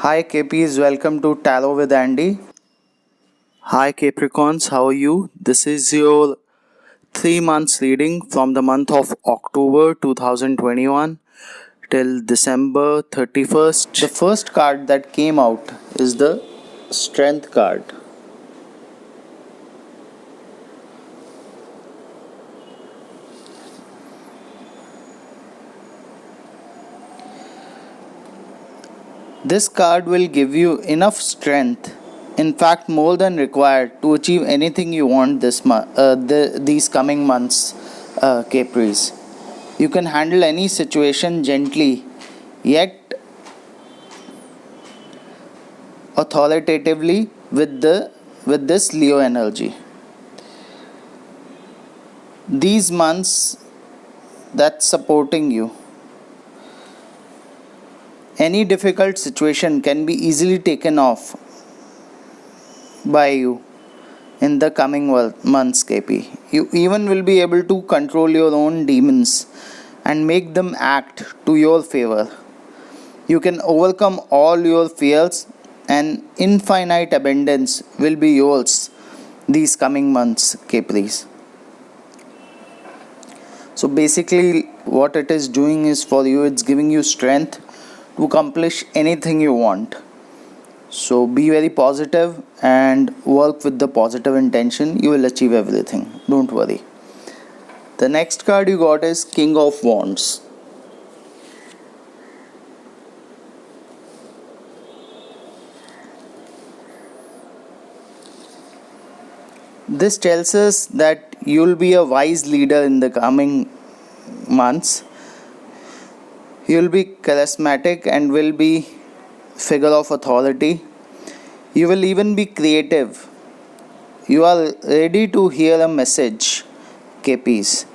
Hi KPs, welcome to Tarot with Andy. Hi Capricorns, how are you? This is your 3 months reading from the month of October 2021 till December 31st. The first card that came out is the Strength card. This card will give you enough strength, in fact more than required, to achieve anything you want these coming months, Capris. You can handle any situation gently, yet authoritatively with this Leo energy. These months that's supporting you. Any difficult situation can be easily taken off by you in the coming months, KP. You even will be able to control your own demons and make them act to your favor. You can overcome all your fears, and infinite abundance will be yours these coming months, Capris. So basically, what it is doing is for you, it's giving you strength to accomplish anything you want. So be very positive and work with the positive intention. You will achieve everything. Don't worry. The next card you got is King of Wands. This tells us that you'll be a wise leader in the coming months. You'll be charismatic and will be figure of authority. You will even be creative. You are ready to hear a message, KPs.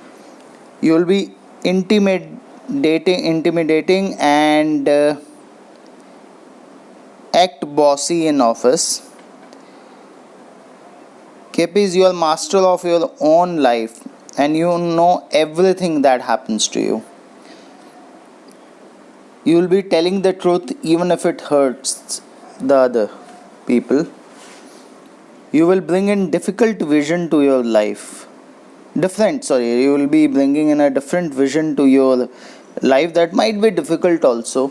You will be intimidating and act bossy in office. KPs, you are master of your own life and you know everything that happens to you. You will be telling the truth even if it hurts the other people. You will bring in difficult vision to your life. You will be bringing in a different vision to your life that might be difficult also.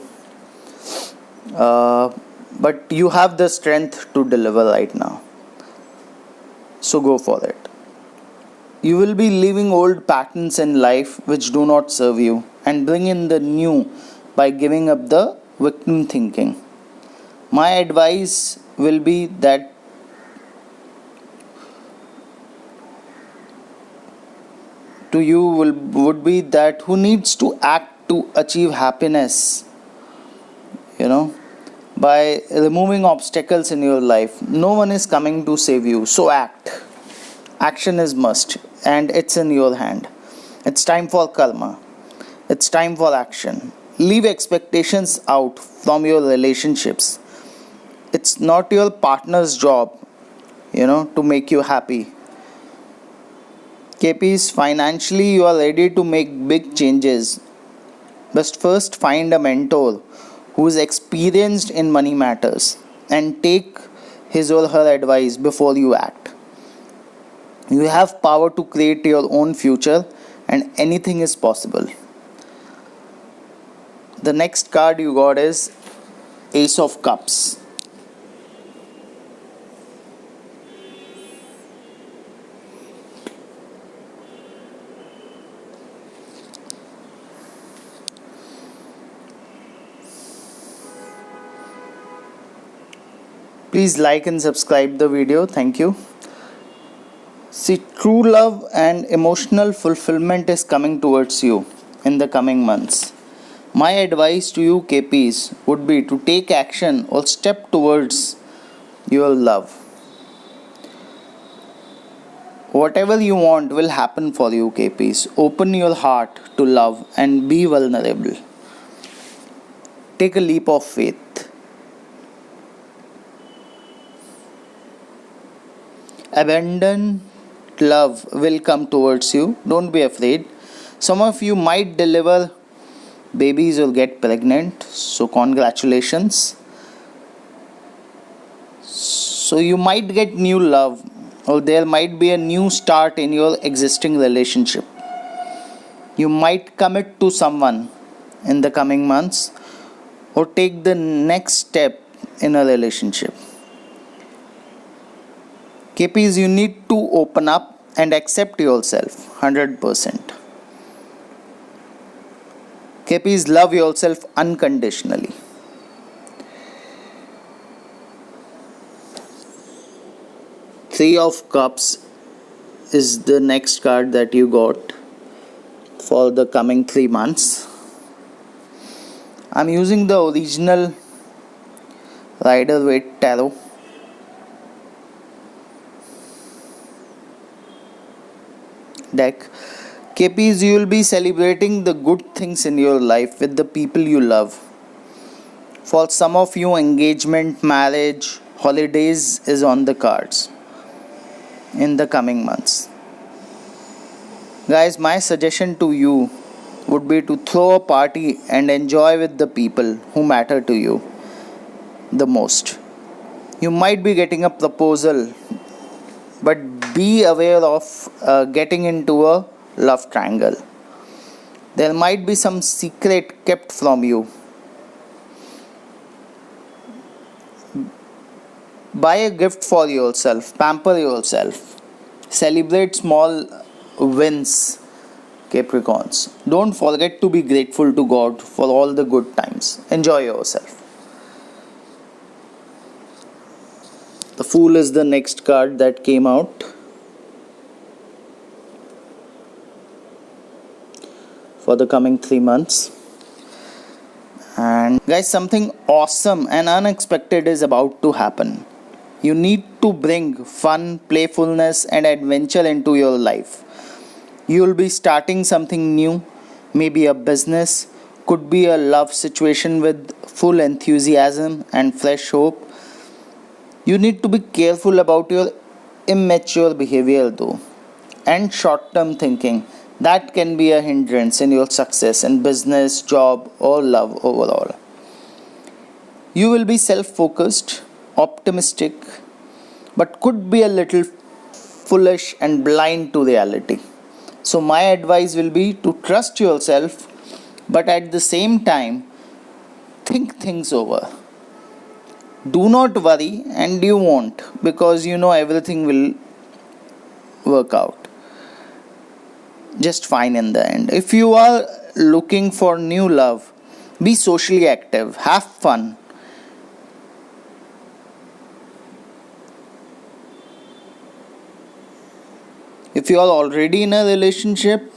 But you have the strength to deliver right now. So go for it. You will be leaving old patterns in life which do not serve you and bring in the new by giving up the victim thinking. My advice will be that to you would be that who needs to act to achieve happiness, by removing obstacles in your life. No one is coming to save you, so act. Action is must and it's in your hand. It's time for karma. It's time for action. Leave expectations out from your relationships. It's not your partner's job, to make you happy. KPs, financially you are ready to make big changes. But first find a mentor who is experienced in money matters and take his or her advice before you act. You have power to create your own future and anything is possible. The next card you got is Ace of Cups. Please like and subscribe the video. Thank you. See, true love and emotional fulfillment is coming towards you in the coming months. My advice to you, KPs, would be to take action or step towards your love. Whatever you want will happen for you, KPs. Open your heart to love and be vulnerable. Take a leap of faith. Abundant love will come towards you. Don't be afraid. Some of you might deliver babies or get pregnant, so congratulations. So you might get new love, or there might be a new start in your existing relationship. You might commit to someone in the coming months or take the next step in a relationship. KPs, you need to open up and accept yourself 100%. KPs, love yourself unconditionally. Three of Cups is the next card that you got for the coming 3 months. I'm using the original Rider Waite Tarot. Deck. KPs, you will be celebrating the good things in your life with the people you love. For some of you, engagement, marriage, holidays is on the cards in the coming months. Guys, my suggestion to you would be to throw a party and enjoy with the people who matter to you the most. You might be getting a proposal, but be aware of getting into a love triangle. There might be some secret kept from you. Buy a gift for yourself, pamper yourself, celebrate small wins, Capricorns. Don't forget to be grateful to God for all the good times. Enjoy yourself. The Fool is the next card that came out. For the coming 3 months. And guys, something awesome and unexpected is about to happen. You need to bring fun, playfulness, and adventure into your life. You will be starting something new, maybe a business, could be a love situation with full enthusiasm and fresh hope. You need to be careful about your immature behavior though, and short term thinking. That can be a hindrance in your success in business, job, or love overall. You will be self focused, optimistic, but could be a little foolish and blind to reality. So, my advice will be to trust yourself, but at the same time, think things over. Do not worry, and you won't, because you know everything will work out just fine in the end. If you are looking for new love, be socially active, have fun. If you are already in a relationship,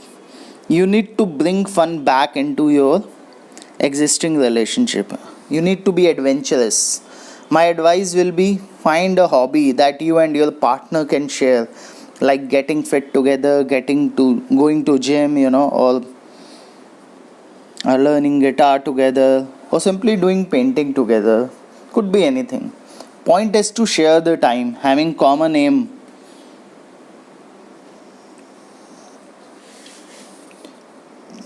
you need to bring fun back into your existing relationship. You need to be adventurous. My advice will be find a hobby that you and your partner can share, like getting fit together, going to gym, or learning guitar together, or simply doing painting together. Could be anything. Point is to share the time, having common aim.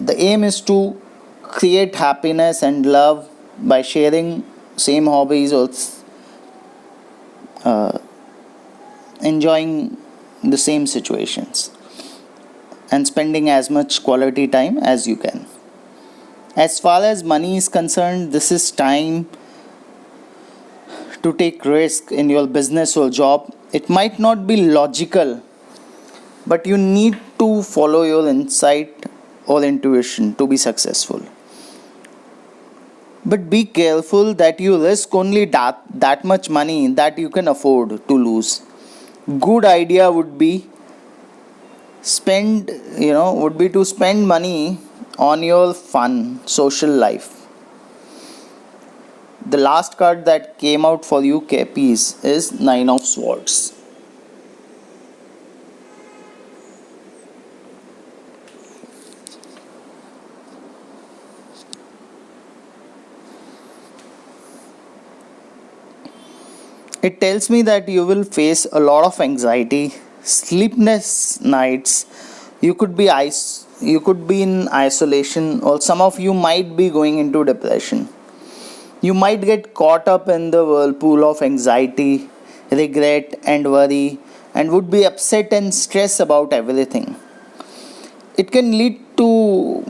The aim is to create happiness and love by sharing same hobbies or enjoying the same situations and spending as much quality time as you can. As far as money is concerned, this is time to take risk in your business or job. It might not be logical, but you need to follow your insight or intuition to be successful. But be careful that you risk only that much money that you can afford to lose. Good idea would be to spend money on your fun social life. The last card that came out for you, KPs, is Nine of Swords. It tells me that you will face a lot of anxiety, sleepless nights. You could be in isolation, or some of you might be going into depression. You might get caught up in the whirlpool of anxiety, regret and worry, and would be upset and stress about everything. It can lead to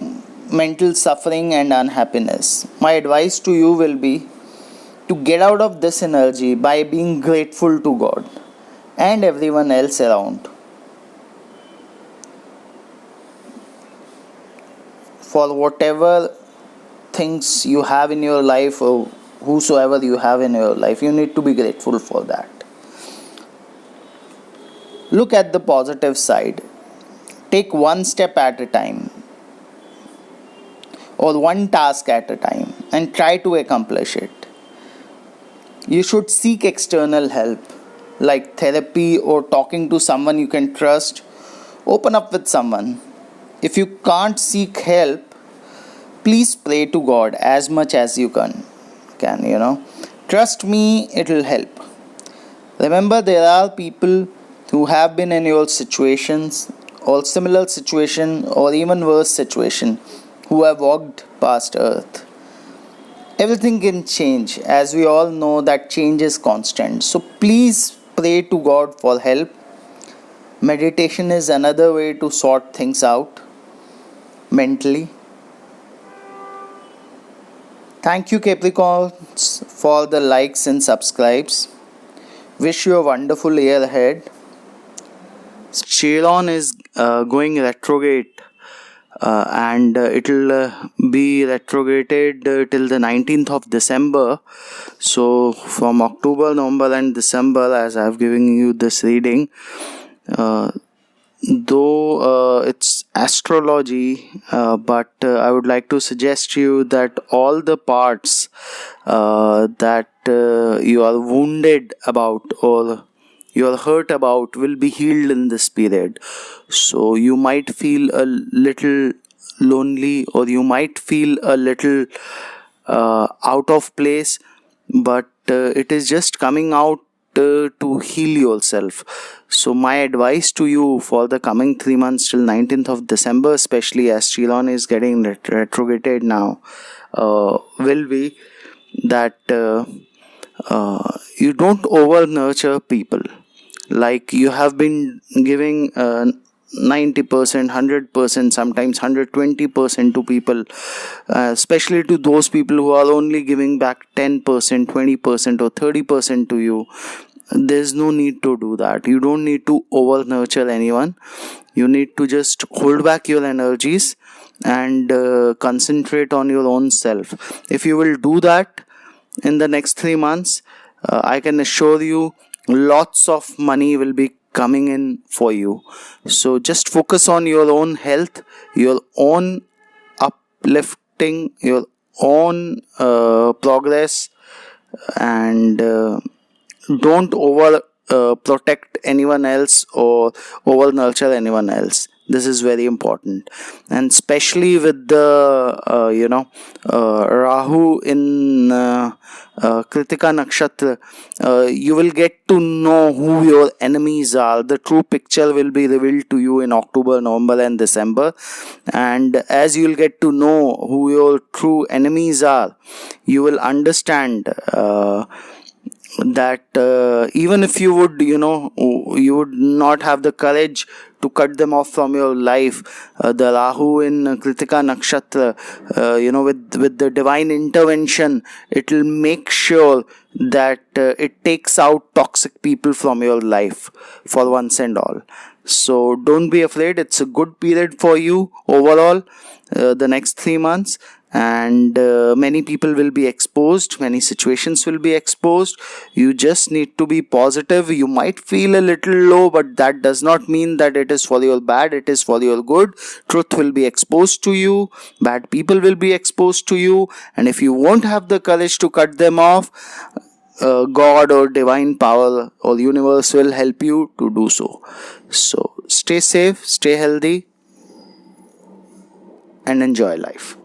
mental suffering and unhappiness. My advice to you will be to get out of this energy by being grateful to God and everyone else around for whatever things you have in your life or whosoever you have in your life. You need to be grateful for that. Look at the positive side. Take one step at a time or one task at a time and try to accomplish it. You should seek external help like therapy or talking to someone you can trust. Open up with someone. If you can't seek help, please pray to God as much as you can. Trust me, it will help. Remember, there are people who have been in your situations or similar situation or even worse situation who have walked past earth. Everything can change, as we all know that change is constant. So please pray to God for help. Meditation is another way to sort things out mentally. Thank you, Capricorns, for the likes and subscribes. Wish you a wonderful year ahead. Chiron is going retrograde, and it'll be retrograded till the 19th of December. So from October, November and December, as I've given you this reading, though it's astrology, but I would like to suggest you that all the parts that you are wounded about or you are hurt about will be healed in this period. So you might feel a little lonely or you might feel a little out of place, but it is just coming out to heal yourself. So my advice to you for the coming 3 months till 19th of December, especially as Chiron is getting retrograded now, will be that you don't over nurture people. Like you have been giving 90%, 100%, sometimes 120% to people, especially to those people who are only giving back 10%, 20% or 30% to you. There's no need to do that. You don't need to over nurture anyone. You need to just hold back your energies and concentrate on your own self. If you will do that in the next 3 months, I can assure you lots of money will be coming in for you. So just focus on your own health, your own uplifting, your own progress, and don't over protect anyone else or over nurture anyone else. This is very important, and especially with the Rahu in Kritika Nakshatra, you will get to know who your enemies are. The true picture will be revealed to you in October, November and December, and as you will get to know who your true enemies are, you will understand that even if you would you would not have the courage to cut them off from your life, the Rahu in Kritika Nakshatra, with the divine intervention, it will make sure that it takes out toxic people from your life for once and all. So don't be afraid. It's a good period for you overall, the next 3 months, and many people will be exposed, many situations will be exposed. You just need to be positive. You might feel a little low, but that does not mean that it is for your bad. It is for your good. Truth will be exposed to you, bad people will be exposed to you, and if you won't have the courage to cut them off, God or divine power or universe will help you to do so. So stay safe, stay healthy, and enjoy life.